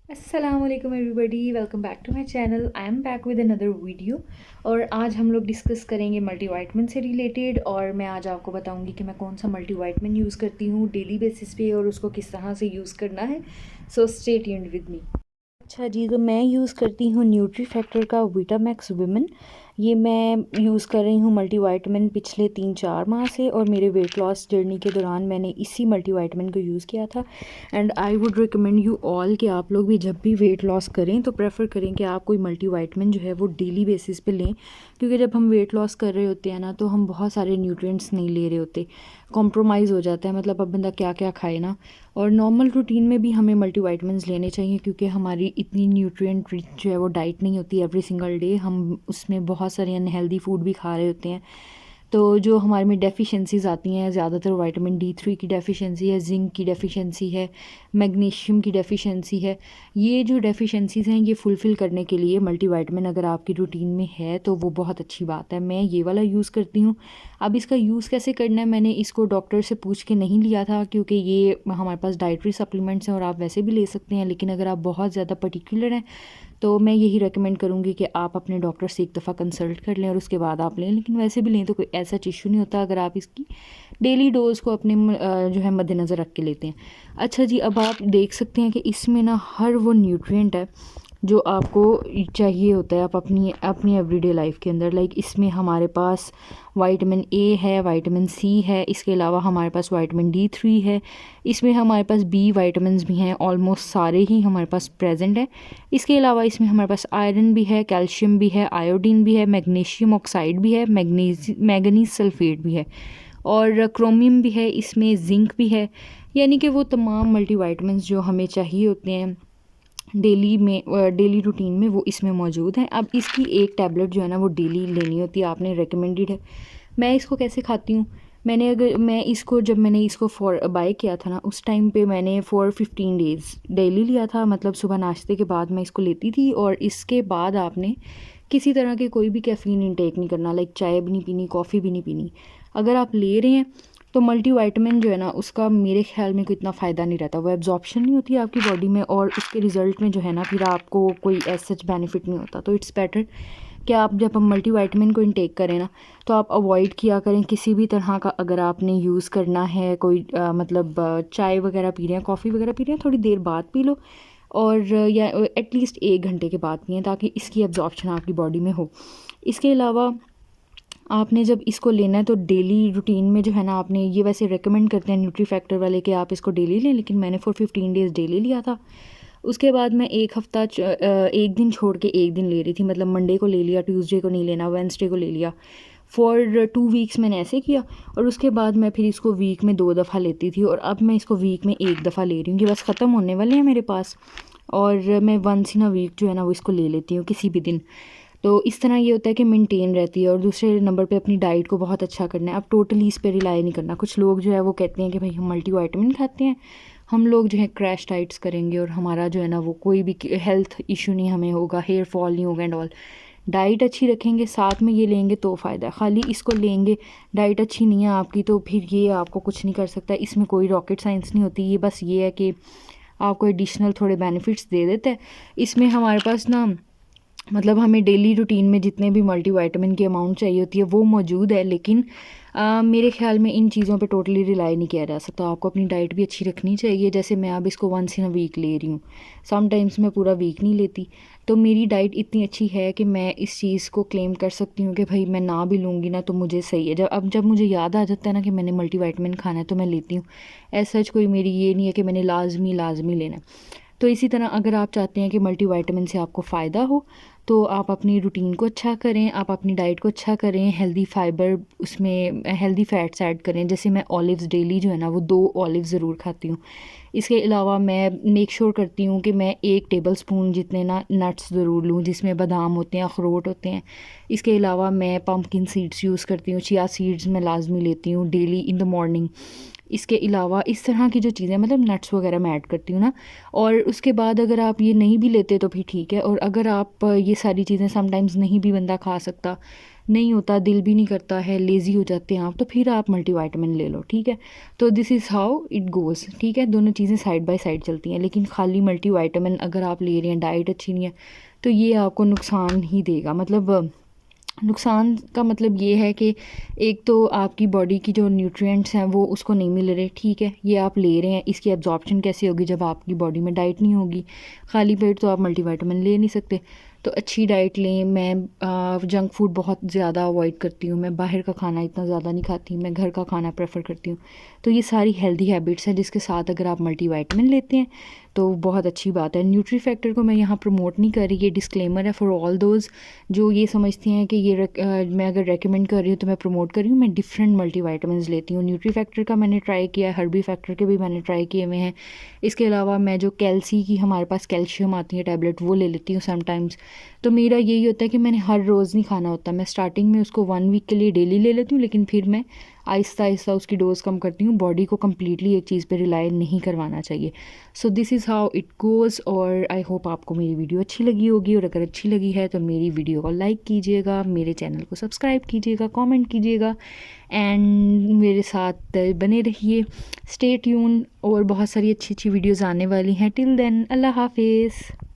अस्सलामुअलैकुम everybody, welcome back to my channel. I am back with another video. और आज हम लोग डिस्कस करेंगे मल्टीवाइटमिन से रिलेटेड। और मैं आज आपको बताऊंगी कि मैं कौन सा मल्टीवाइटमिन यूज़ करती हूँ डेली बेसिस पे और उसको किस तरह से यूज़ करना है। So stay tuned with me. अच्छा जी, तो मैं यूज़ करती हूँ न्यूट्री फैक्टर का विटामैक्स वुमेन। ये मैं यूज़ कर रही हूँ मल्टीवाइटमिन पिछले 3-4 माह से, और मेरे वेट लॉस जर्नी के दौरान मैंने इसी मल्टीवाइटमिन को यूज़ किया था। And I would recommend you all कि आप लोग भी जब भी वेट लॉस करें तो प्रेफर करें कि आप कोई मल्टीवाइटमिन जो है वो डेली बेसिस पे लें, क्योंकि जब हम वेट लॉस कर रहे होते हैं ना तो हम बहुत सारे न्यूट्रिएंट्स नहीं ले रहे होते, कॉम्प्रोमाइज़ हो जाता है। मतलब अब बंदा क्या क्या खाए ना। और नॉर्मल रूटीन में भी हमें मल्टीवाइटमिन्स लेने चाहिए, क्योंकि हमारी इतनी न्यूट्रिएंट रिच जो है वो डाइट नहीं होती एवरी सिंगल डे। हम उसमें बहुत सारे अनहेल्दी फूड भी खा रहे होते हैं। तो जो हमारे में डेफिशिएंसीज आती हैं, ज़्यादातर विटामिन D3 की डेफिशिएंसी है, जिंक की डेफिशिएंसी है, मैग्नीशियम की डेफिशिएंसी है। ये जो डेफिशिएंसीज हैं ये फुलफ़िल करने के लिए मल्टीवाइटमिन अगर आपकी रूटीन में है तो वो बहुत अच्छी बात है। मैं ये वाला यूज़ करती हूँ। अब इसका यूज़ कैसे करना है, मैंने इसको डॉक्टर से पूछ के नहीं लिया था, क्योंकि ये हमारे पास डाइटरी सप्लीमेंट्स हैं और आप वैसे भी ले सकते हैं। लेकिन अगर आप बहुत ज़्यादा पर्टिकुलर हैं तो मैं यही रेकमेंड करूँगी कि आप अपने डॉक्टर से एक दफ़ा कंसल्ट कर लें और उसके बाद आप लें। लेकिन वैसे भी लें तो कोई ऐसा इशू नहीं होता अगर आप इसकी डेली डोज़ को अपने जो है मद्देनज़र रख के लेते हैं। अच्छा जी, अब आप देख सकते हैं कि इसमें ना हर वो न्यूट्रिएंट है जो आपको चाहिए होता है आप अपनी अपनी एवरीडे लाइफ के अंदर। लाइक इसमें हमारे पास विटामिन ए है, विटामिन सी है, इसके अलावा हमारे पास विटामिन D3 है, इसमें हमारे पास बी विटामिन्स भी हैं, ऑलमोस्ट सारे ही हमारे पास प्रेजेंट है। इसके अलावा इसमें हमारे पास आयरन भी है, कैल्शियम भी है, आयोडीन भी है, मैग्नीशियम ऑक्साइड भी है, मैग्नीज सल्फेट भी है, और क्रोमियम भी है, इसमें जिंक भी है। यानी कि वो तमाम मल्टीवाइटमिन्स जो हमें चाहिए होते हैं डेली रूटीन में वो इसमें मौजूद हैं। अब इसकी एक टैबलेट जो है ना वो डेली लेनी होती है, आपने रेकमेंडेड है। मैं इसको कैसे खाती हूँ, जब मैंने इसको फॉर बाय किया था ना उस टाइम पे मैंने फॉर 15 डेज़ डेली लिया था। मतलब सुबह नाश्ते के बाद मैं इसको लेती थी, और इसके बाद आपने किसी तरह के कोई भी कैफ़ीन इंटेक नहीं करना। लाइक चाय भी नहीं पीनी, कॉफ़ी भी नहीं पीनी। अगर आप ले रहे हैं तो मल्टीवाइटमिन जो है ना उसका मेरे ख्याल में कोई इतना फ़ायदा नहीं रहता, वो एब्जॉर्प्शन नहीं होती आपकी बॉडी में, और उसके रिज़ल्ट में जो है ना फिर आपको कोई एज सच बेनिफिट नहीं होता। तो इट्स बेटर कि आप जब हम मल्टीवाइटमिन को इंटेक करें ना तो आप अवॉइड किया करें किसी भी तरह का। अगर आपने यूज़ करना है कोई चाय वगैरह पी रहे हैं, कॉफ़ी वगैरह पी रहे हैं, थोड़ी देर बाद पी लो, और या एटलीस्ट 1 घंटे के बाद पिएँ, ताकि इसकी एब्जॉर्प्शन आपकी बॉडी में हो। इसके अलावा आपने जब इसको लेना है तो डेली रूटीन में जो है ना, आपने ये वैसे रेकमेंड करते हैं न्यूट्री फैक्टर वाले कि आप इसको डेली लें, लेकिन मैंने फॉर 15 डेज़ डेली लिया था। उसके बाद मैं एक हफ़्ता एक दिन छोड़ के एक दिन ले रही थी। मतलब मंडे को ले लिया, ट्यूसडे को नहीं लेना, वेंसडे को ले लिया। फॉर 2 वीक्स मैंने ऐसे किया, और उसके बाद मैं फिर इसको वीक में 2 दफ़ा लेती थी, और अब मैं इसको वीक में एक दफ़ा ले रही हूँ। ये बस ख़त्म होने वाले हैं मेरे पास, और मैं वंस इन अ वीक जो है ना वो इसको ले लेती हूँ किसी भी दिन। तो इस तरह ये होता है कि मेंटेन रहती है। और दूसरे नंबर पे अपनी डाइट को बहुत अच्छा करना है। अब टोटली इस पे रिलाई नहीं करना। कुछ लोग जो है वो कहते हैं कि भाई हम मल्टीवाइटमिन खाते हैं, हम लोग जो है क्रैश डाइट्स करेंगे और हमारा जो है ना वो कोई भी हेल्थ इशू नहीं हमें होगा, हेयर फॉल नहीं होगा एंड ऑल। डाइट अच्छी रखेंगे, साथ में ये लेंगे तो फ़ायदा है। खाली इसको लेंगे, डाइट अच्छी नहीं है आपकी तो फिर ये आपको कुछ नहीं कर सकता। इसमें कोई रॉकेट साइंस नहीं होती। ये बस ये है कि आपको एडिशनल थोड़े बेनिफिट्स दे देता है। इसमें हमारे पास ना मतलब हमें डेली रूटीन में जितने भी मल्टीवाइटमिन की अमाउंट चाहिए होती है वो मौजूद है। लेकिन मेरे ख्याल में इन चीज़ों पे टोटली रिलाई नहीं किया जा सकता। आपको अपनी डाइट भी अच्छी रखनी चाहिए। जैसे मैं अब इसको वंस इन अ वीक ले रही हूँ, समटाइम्स मैं पूरा वीक नहीं लेती। तो मेरी डाइट इतनी अच्छी है कि मैं इस चीज़ को क्लेम कर सकती हूँ कि भाई मैं ना भी लूँगी ना तो मुझे सही है। जब मुझे याद आ जाता है ना कि मैंने मल्टीवाइटमिन खाना है तो मैं लेती हूँ। ऐसा सच कोई मेरी ये नहीं है कि मैंने लाजमी लेना है। तो इसी तरह अगर आप चाहते हैं कि मल्टीवाइटमिन से आपको फ़ायदा हो तो आप अपनी रूटीन को अच्छा करें, आप अपनी डाइट को अच्छा करें, हेल्दी फाइबर उसमें हेल्दी फैट्स ऐड करें। जैसे मैं ऑलिव्स डेली जो है ना वो 2 ऑलिव ज़रूर खाती हूँ। इसके अलावा मैं मेक श्योर करती हूँ कि मैं 1 टेबलस्पून जितने ना नट्स ज़रूर लूँ, जिसमें बादाम होते हैं, अखरोट होते हैं। इसके अलावा मैं पम्पकिन सीड्स यूज़ करती हूँ, चिया सीड्स मैं लाजमी लेती हूँ डेली इन द मॉर्निंग। इसके अलावा इस तरह की जो चीज़ें मतलब नट्स वगैरह मैं ऐड करती हूँ ना। और उसके बाद अगर आप ये नहीं भी लेते तो भी ठीक है। और अगर आप ये सारी चीज़ें समटाइम्स नहीं भी बंदा खा सकता नहीं होता, दिल भी नहीं करता है, लेज़ी हो जाते हैं आप, तो फिर आप मल्टीविटामिन ले लो, ठीक है। तो this is how it goes, ठीक है। दोनों चीज़ें साइड बाय साइड चलती हैं, लेकिन खाली मल्टीविटामिन अगर आप ले रहे हैं, डाइट अच्छी नहीं है, तो ये आपको नुकसान ही देगा। मतलब नुकसान का मतलब ये है कि एक तो आपकी बॉडी की जो न्यूट्रिएंट्स हैं वो उसको नहीं मिल रहे, ठीक है। ये आप ले रहे हैं, इसकी एब्जॉर्प्शन कैसे होगी जब आपकी बॉडी में डाइट नहीं होगी। खाली पेट तो आप मल्टीविटामिन ले नहीं सकते। तो अच्छी डाइट लें। मैं जंक फूड बहुत ज़्यादा अवॉइड करती हूँ, मैं बाहर का खाना इतना ज़्यादा नहीं खाती, मैं घर का खाना प्रेफर करती हूँ। तो ये सारी हेल्दी हैबिट्स हैं जिसके साथ अगर आप मल्टीविटामिन लेते हैं तो बहुत अच्छी बात है। न्यूट्री फैक्टर को मैं यहाँ प्रमोट नहीं कर रही, ये डिस्क्लेमर है फॉर ऑल दोज जो ये समझते हैं कि मैं अगर रेकमेंड कर रही हूँ तो मैं प्रमोट कर रही हूँ। मैं डिफरेंट मल्टीविटामिन्स लेती हूँ। न्यूट्री फैक्टर का मैंने ट्राई किया है, हर्बी फैक्टर के भी मैंने ट्राई किए हुए हैं। इसके अलावा मैं जो कैल्सी की हमारे पास कैल्शियम आती है टैबलेट, वो ले लेती हूँ समटाइम्स। तो मेरा यही होता है कि मैंने हर रोज़ नहीं खाना होता, मैं स्टार्टिंग में उसको 1 वीक के लिए डेली ले लेती हूँ, लेकिन फिर मैं आहिस्ता आहिस्ता उसकी डोज़ कम करती हूँ। बॉडी को कम्प्लीटली एक चीज़ पे रिलाई नहीं करवाना चाहिए। So this is how it goes. और आई होप आपको मेरी वीडियो अच्छी लगी होगी, और अगर अच्छी लगी है तो मेरी वीडियो को लाइक कीजिएगा, मेरे चैनल को सब्सक्राइब कीजिएगा, कमेंट कीजिएगा, एंड मेरे साथ बने रहिए। स्टे ट्यून, और बहुत सारी अच्छी अच्छी वीडियोज़ आने वाली हैं। टिल देन, अल्लाह हाफिज़।